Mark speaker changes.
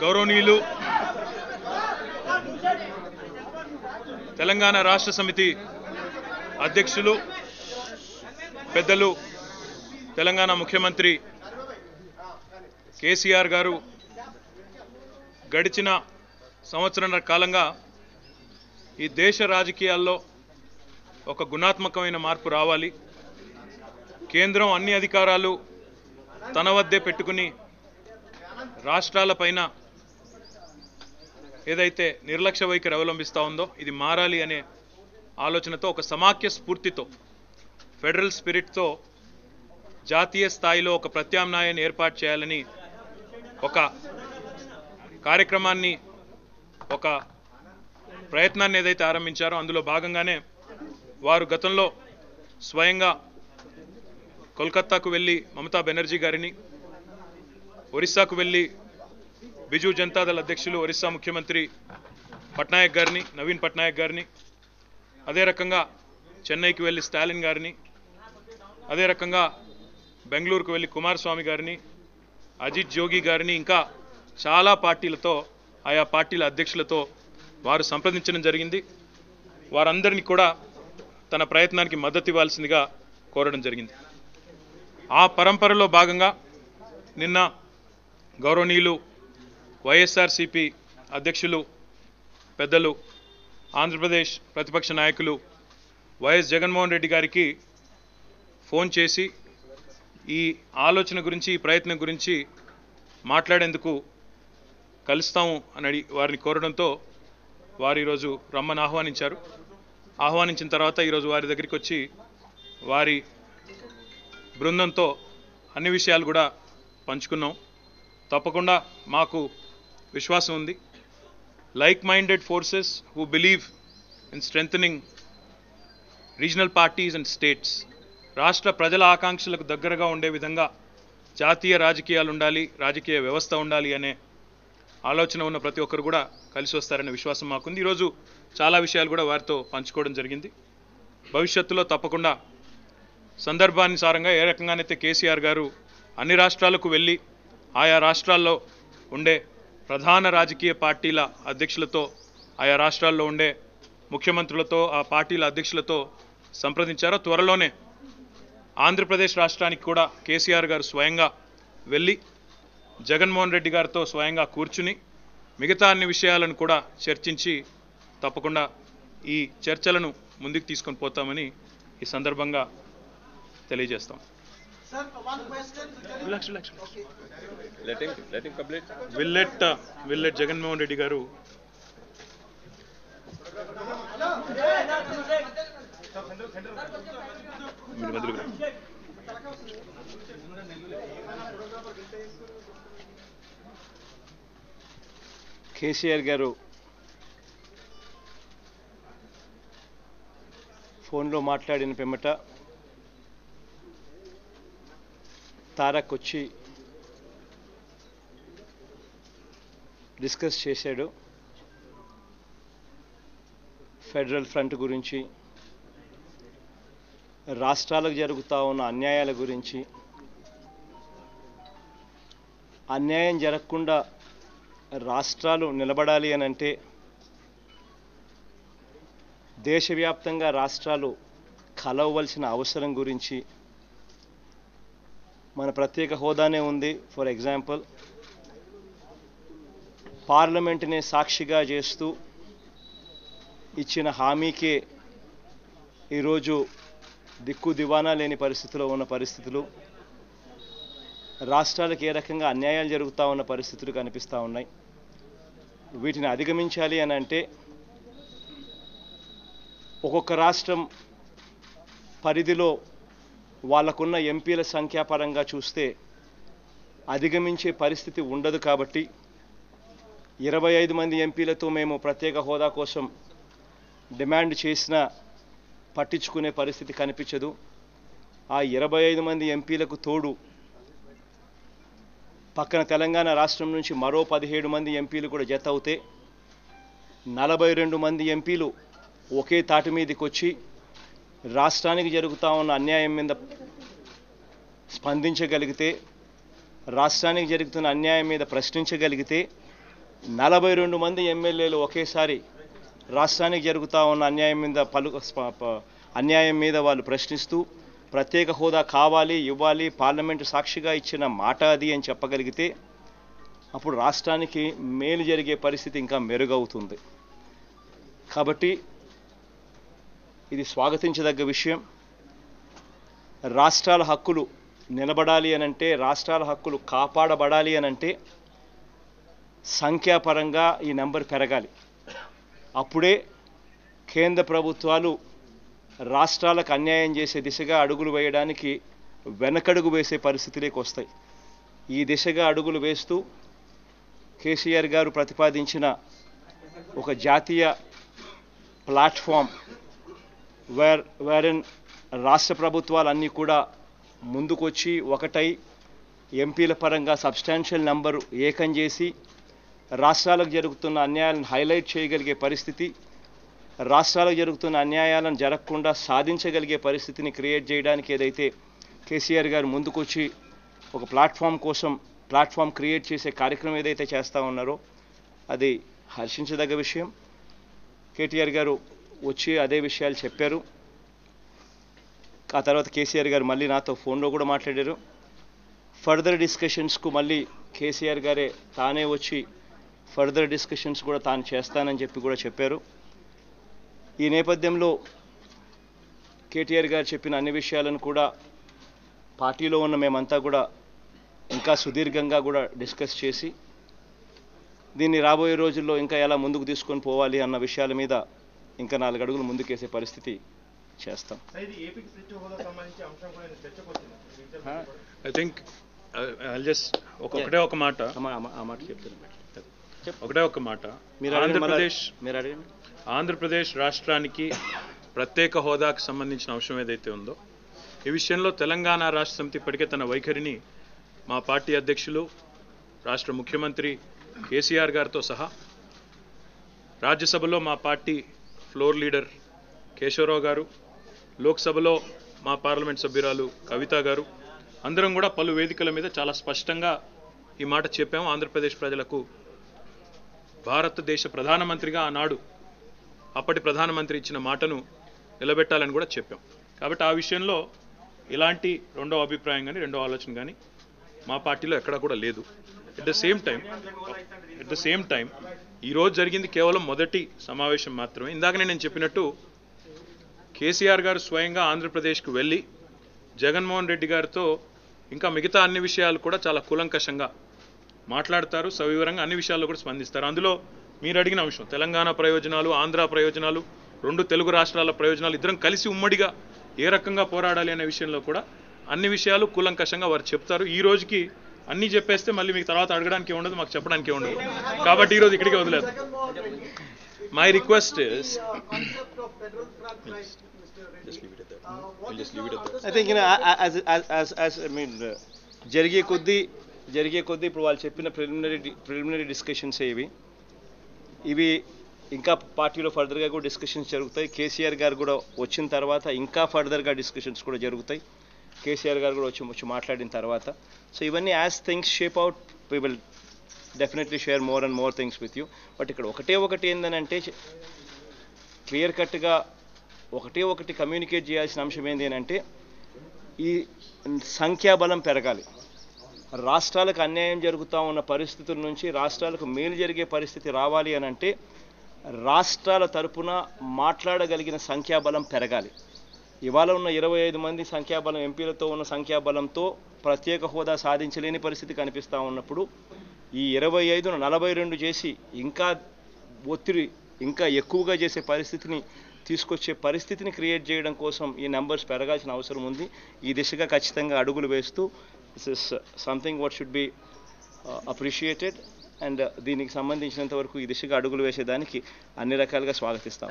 Speaker 1: గౌరవనీయులు తెలంగాణ రాష్ట్ర సమితి అధ్యక్షులు పెద్దలు తెలంగాణ ముఖ్యమంత్రి కేసీఆర్ గారు గడిచిన సంవత్సరాల కాలంగా ఈ దేశ రాజకీయాల్లో ఒక గుణాత్మకమైన మార్పు రావాలి, కేంద్రం అన్ని అధికారాలు తన వద్దే పెట్టుకుని రాష్ట్రాలపైన ఏదైతే నిర్లక్ష్య వైఖరి అవలంబిస్తూ ఉందో ఇది మారాలి అనే ఆలోచనతో ఒక సమాఖ్య స్ఫూర్తితో ఫెడరల్ స్పిరిట్తో జాతీయ స్థాయిలో ఒక ప్రత్యామ్నాయాన్ని ఏర్పాటు చేయాలని ఒక కార్యక్రమాన్ని ఒక ప్రయత్నాన్ని ఏదైతే ఆరంభించారో అందులో భాగంగానే వారు గతంలో స్వయంగా కోల్కతాకు వెళ్ళి మమతా బెనర్జీ గారిని, ఒరిస్సాకు వెళ్ళి బిజు జనతాదళ అధ్యక్షులు ఒరిస్సా ముఖ్యమంత్రి పట్నాయక్ గారిని, నవీన్ పట్నాయక్ గారిని, అదే రకంగా చెన్నైకి వెళ్ళి స్టాలిన్ గారిని, అదే రకంగా బెంగళూరుకు వెళ్ళి కుమారస్వామి గారిని, అజిత్ జోగి గారిని, ఇంకా చాలా పార్టీలతో ఆయా పార్టీల అధ్యక్షులతో వారు సంప్రదించడం జరిగింది. వారందరినీ కూడా తన ప్రయత్నానికి మద్దతు ఇవ్వాల్సిందిగా కోరడం జరిగింది. ఆ పరంపరలో భాగంగా నిన్న గౌరవనీయులు వైఎస్ఆర్సీపీ అధ్యక్షులు పెద్దలు ఆంధ్రప్రదేశ్ ప్రతిపక్ష నాయకులు వైఎస్ జగన్మోహన్ రెడ్డి గారికి ఫోన్ చేసి ఈ ఆలోచన గురించి, ఈ ప్రయత్నం గురించి మాట్లాడేందుకు కలుస్తాము అని వారిని కోరడంతో వారు ఈరోజు రమ్మని ఆహ్వానించారు. ఆహ్వానించిన తర్వాత ఈరోజు వారి దగ్గరికి వచ్చి వారి బృందంతో అన్ని విషయాలు కూడా పంచుకున్నాం. తప్పకుండా మాకు విశ్వాసం ఉంది, like minded forces who believe in strengthening regional parties and states, రాష్ట్ర ప్రజల ఆకాంక్షలకు దగ్గరగా ఉండే విధంగా జాతీయ రాజకీయాలు ఉండాలి, రాజకీయ వ్యవస్థ ఉండాలి అనే ఆలోచన ఉన్న ప్రతి ఒక్కరు కూడా కలిసి వస్తారనే విశ్వాసం మాకుంది. ఈరోజు చాలా విషయాలు కూడా వారితో పంచుకోవడం జరిగింది. భవిష్యత్తులో తప్పకుండా సందర్భానుసారంగా ఏ రకంగానైతే కేసీఆర్ గారు అన్ని రాష్ట్రాలకు వెళ్ళి ఆయా రాష్ట్రాల్లో ఉండే ప్రధాన రాజకీయ పార్టీల అధ్యక్షులతో, ఆయా రాష్ట్రాల్లో ఉండే ముఖ్యమంత్రులతో, ఆ పార్టీల అధ్యక్షులతో సంప్రదించారో త్వరలోనే ఆంధ్రప్రదేశ్ రాష్ట్రానికి కూడా కేసీఆర్ గారు స్వయంగా వెళ్ళి జగన్మోహన్ రెడ్డి గారితో స్వయంగా కూర్చుని మిగతా అన్ని విషయాలను కూడా చర్చించి తప్పకుండా ఈ చర్చలను ముందుకు తీసుకొని పోతామని ఈ సందర్భంగా తెలియజేస్తాం. విల్ లెట్ జగన్మోహన్ రెడ్డి గారు
Speaker 2: కేసీఆర్ గారు ఫోన్లో మాట్లాడిన పిమ్మట తారక్ వచ్చి డిస్కస్ చేశాడు. ఫెడరల్ ఫ్రంట్ గురించి, రాష్ట్రాలకు జరుగుతూ ఉన్న అన్యాయాల గురించి, అన్యాయం జరగకుండా రాష్ట్రాలు నిలబడాలి అని అంటే దేశవ్యాప్తంగా రాష్ట్రాలు కలవవలసిన అవసరం గురించి, మన ప్రత్యేక హోదానే ఉంది. ఫర్ ఎగ్జాంపుల్ పార్లమెంటునే సాక్షిగా చేస్తూ ఇచ్చిన హామీకే ఈరోజు దిక్కు దివానా లేని పరిస్థితిలో ఉన్న పరిస్థితులు, రాష్ట్రాలకు ఏ రకంగా అన్యాయాలు జరుగుతూ ఉన్న పరిస్థితులు కనిపిస్తూ ఉన్నాయి. వీటిని అధిగమించాలి అని అంటే ఒక్కొక్క రాష్ట్రం పరిధిలో వాళ్ళకున్న ఎంపీల సంఖ్యాపరంగా చూస్తే అధిగమించే పరిస్థితి ఉండదు. కాబట్టి 25 మంది ఎంపీలతో మేము ప్రత్యేక హోదా కోసం డిమాండ్ చేసినా పట్టించుకునే పరిస్థితి కనిపించదు. ఆ 25 మంది ఎంపీలకు తోడు పక్కన తెలంగాణ రాష్ట్రం నుంచి మరో 17 మంది ఎంపీలు కూడా జత అవుతే 42 మంది ఎంపీలు ఒకే తాటి మీదకి వచ్చి రాష్ట్రానికి జరుగుతూ ఉన్న అన్యాయం మీద స్పందించగలిగితే, రాష్ట్రానికి జరుగుతున్న అన్యాయం మీద ప్రశ్నించగలిగితే 42 మంది ఎమ్మెల్యేలు ఒకేసారి రాష్ట్రానికి జరుగుతూ ఉన్న అన్యాయం మీద వాళ్ళు ప్రశ్నిస్తూ ప్రత్యేక హోదా కావాలి, ఇవ్వాలి, పార్లమెంటు సాక్షిగా ఇచ్చిన మాట అది అని చెప్పగలిగితే అప్పుడు రాష్ట్రానికి మేలు జరిగే పరిస్థితి ఇంకా మెరుగవుతుంది. కాబట్టి ఇది స్వాగతించదగ్గ విషయం. రాష్ట్రాల హక్కులు నిలబడాలి అనంటే, రాష్ట్రాల హక్కులు కాపాడబడాలి అనంటే సంఖ్యాపరంగా ఈ నెంబర్ పెరగాలి. అప్పుడే కేంద్ర ప్రభుత్వాలు రాష్ట్రాలకు అన్యాయం చేసే దిశగా అడుగులు వేయడానికి వెనకడుగు వేసే పరిస్థితులకు వస్తాయి. ఈ దిశగా అడుగులు వేస్తూ కేసీఆర్ గారు ప్రతిపాదించిన ఒక జాతీయ ప్లాట్ఫామ్ వేరిన్ రాష్ట్ర ప్రభుత్వాలన్నీ కూడా ముందుకొచ్చి ఒకటై ఎంపీల పరంగా సబ్స్టాన్షియల్ నంబరు ఏకం చేసి రాష్ట్రాలకు జరుగుతున్న అన్యాయాలను హైలైట్ చేయగలిగే పరిస్థితి, రాష్ట్రాలకు జరుగుతున్న అన్యాయాలను జరగకుండా సాధించగలిగే పరిస్థితిని క్రియేట్ చేయడానికి ఏదైతే కేసీఆర్ గారు ముందుకొచ్చి ఒక ప్లాట్ఫామ్ క్రియేట్ చేసే కార్యక్రమం ఏదైతే చేస్తూ ఉన్నారో అది హర్షించదగ్గ విషయం. కేటీఆర్ గారు వచ్చి అదే విషయాలు చెప్పారు. ఆ తర్వాత కేసీఆర్ గారు మళ్ళీ నాతో ఫోన్లో కూడా మాట్లాడారు. ఫర్దర్ డిస్కషన్స్కు మళ్ళీ కేసీఆర్ గారే తానే వచ్చి ఫర్దర్ డిస్కషన్స్ కూడా తాను చేస్తానని చెప్పి కూడా చెప్పారు. ఈ నేపథ్యంలో కేటీఆర్ గారు చెప్పిన అన్ని విషయాలను కూడా పార్టీలో ఉన్న మేమంతా కూడా ఇంకా సుదీర్ఘంగా కూడా డిస్కస్ చేసి దీన్ని రాబోయే రోజుల్లో ఇంకా ఎలా ముందుకు తీసుకొని పోవాలి అన్న విషయాల మీద ఇంకా 4 అడుగులు ముందుకేసే పరిస్థితి చేస్తాం.
Speaker 1: ఐ థింక్ జస్ట్ ఒకటే ఒక మాట ఆంధ్రప్రదేశ్ రాష్ట్రానికి ప్రత్యేక హోదాకు సంబంధించిన అంశం ఏదైతే ఉందో ఈ విషయంలో తెలంగాణ రాష్ట్ర సమితి ఇప్పటికే తన వైఖరిని మా పార్టీ అధ్యక్షులు రాష్ట్ర ముఖ్యమంత్రి కేసీఆర్ గారితో సహా రాజ్యసభలో మా పార్టీ ఫ్లోర్ లీడర్ కేశవరావు గారు, లోక్సభలో మా పార్లమెంట్ సభ్యురాలు కవిత గారు అందరం కూడా పలు వేదికల మీద చాలా స్పష్టంగా ఈ మాట చెప్పాము. ఆంధ్రప్రదేశ్ ప్రజలకు భారతదేశ ప్రధానమంత్రిగా ఆనాడు అప్పటి ప్రధానమంత్రి ఇచ్చిన మాటను నిలబెట్టాలని కూడా చెప్పాం. కాబట్టి ఆ విషయంలో ఇలాంటి రెండో అభిప్రాయం కానీ రెండో ఆలోచన కానీ మా పార్టీలో ఎక్కడా కూడా లేదు. ఎట్ ద సేమ్ టైం ఈరోజు జరిగింది కేవలం మొదటి సమావేశం మాత్రమే. ఇందాకనే నేను చెప్పినట్టు కేసీఆర్ గారు స్వయంగా ఆంధ్రప్రదేశ్కు వెళ్ళి జగన్మోహన్ రెడ్డి గారితో ఇంకా మిగతా అన్ని విషయాలు కూడా చాలా కూలంకషంగా మాట్లాడతారు, సవివరంగా అన్ని విషయాల్లో కూడా స్పందిస్తారు. అందులో మీరు అడిగిన అంశం తెలంగాణ ప్రయోజనాలు, ఆంధ్ర ప్రయోజనాలు, 2 తెలుగు రాష్ట్రాల ప్రయోజనాలు ఇద్దరం కలిసి ఉమ్మడిగా ఏ రకంగా పోరాడాలి అనే విషయంలో కూడా అన్ని విషయాలు కూలంకషంగా వారు చెప్తారు. ఈ రోజుకి అన్నీ చెప్పేస్తే మళ్ళీ మీకు తర్వాత అడగడానికి ఉండదు, మాకు చెప్పడానికి ఉండదు. కాబట్టి ఈరోజు ఇక్కడికి వదిలేదు. My request is
Speaker 2: I think జరిగే కొద్దీ ఇప్పుడు వాళ్ళు చెప్పిన ప్రిలిమినరీ డిస్కషన్స్ ఇవి ఇంకా పార్టీలో ఫర్దర్గా కూడా డిస్కషన్స్ జరుగుతాయి. కేసీఆర్ గారు కూడా వచ్చిన తర్వాత ఇంకా ఫర్దర్గా డిస్కషన్స్ కూడా జరుగుతాయి. కేసీఆర్ గారు కూడా వచ్చి మాట్లాడిన తర్వాత. సో ఇవన్నీ as things shape out we will definitely share more and more things with you. But ఇక్కడ ఒకటి ఏంటంటే క్లియర్ కట్గా ఒకటి కమ్యూనికేట్ చేయాల్సిన అంశం ఏంటి అంటే ఈ సంఖ్యాబలం పెరగాలి. రాష్ట్రాలకు అన్యాయం జరుగుతూ ఉన్న పరిస్థితుల నుంచి రాష్ట్రాలకు మేలు జరిగే పరిస్థితి రావాలి అనంటే రాష్ట్రాల తరపున మాట్లాడగలిగిన సంఖ్యాబలం పెరగాలి. ఇవాళ ఉన్న 25 మంది సంఖ్యాబలం ఎంపీలతో ఉన్న సంఖ్యాబలంతో ప్రత్యేక హోదా సాధించలేని పరిస్థితి కనిపిస్తూ ఉన్నప్పుడు ఈ 25ను 42 చేసి ఇంకా ఒత్తిడి ఇంకా ఎక్కువగా చేసే పరిస్థితిని తీసుకొచ్చే పరిస్థితిని క్రియేట్ చేయడం కోసం ఈ నెంబర్స్ పెరగాల్సిన అవసరం ఉంది. ఈ దిశగా ఖచ్చితంగా అడుగులు వేస్తూ this is something what should be appreciated and దీనికి సంబంధించినంత వరకు ఈ దిశగా అడుగులు వేసేదానికి అన్ని రకాలుగా స్వాగతిస్తాం.